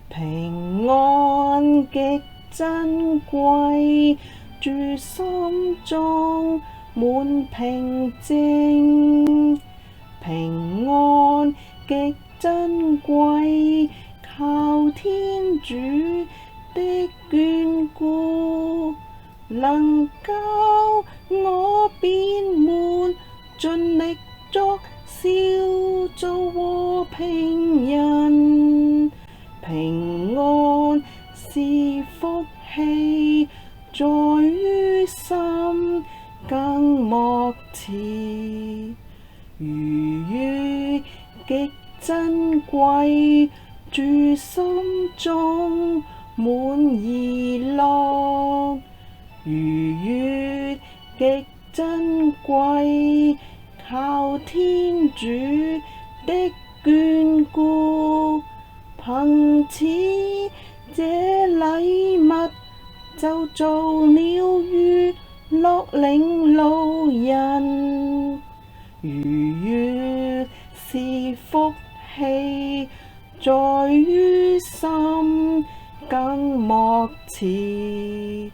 平安極珍貴，主心中滿平靜。平安極珍貴，靠天主的眷顧，能教我變滿，盡力作小組和平人。平安是福氣，在於心更莫遲。逾越極珍貴，主心中滿怡樂。逾越極珍貴，靠天主的眷顧，憑此這禮物，就做了娛樂領路人。逾越是福氣，在於心更莫遲。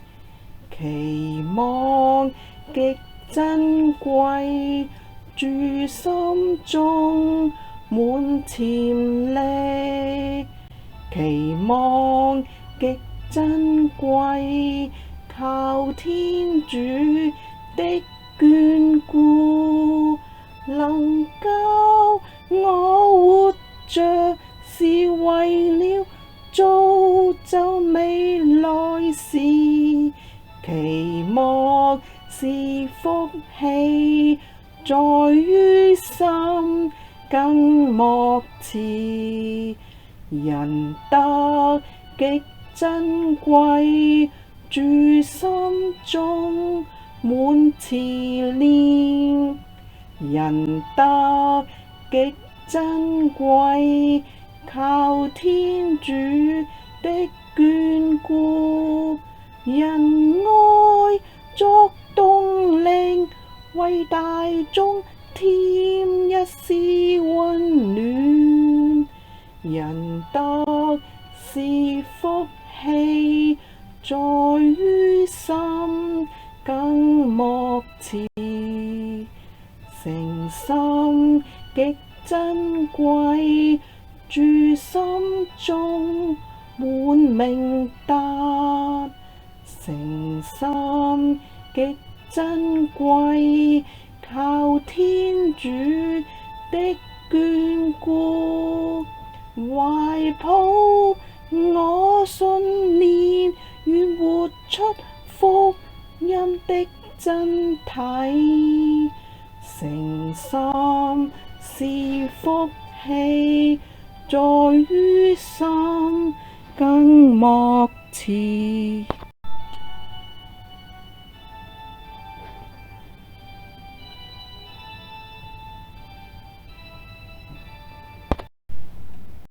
期望極珍貴，主心中滿潛力。期望極珍貴，靠天主的眷顧，能教我活着是為了造就未來時。期望是福氣，在於心更莫遲。仁德極珍貴，主心中滿慈憐。仁德極珍貴，靠天主的眷顧。仁愛作動力，為大眾添一絲溫暖。仁德是福氣，在於心更莫遲。誠心極珍貴，主心中滿明達。誠心極珍貴，靠天主的眷顧，懷抱我信念，願活出福音的真諦。誠心是福氣，在於心更莫遲。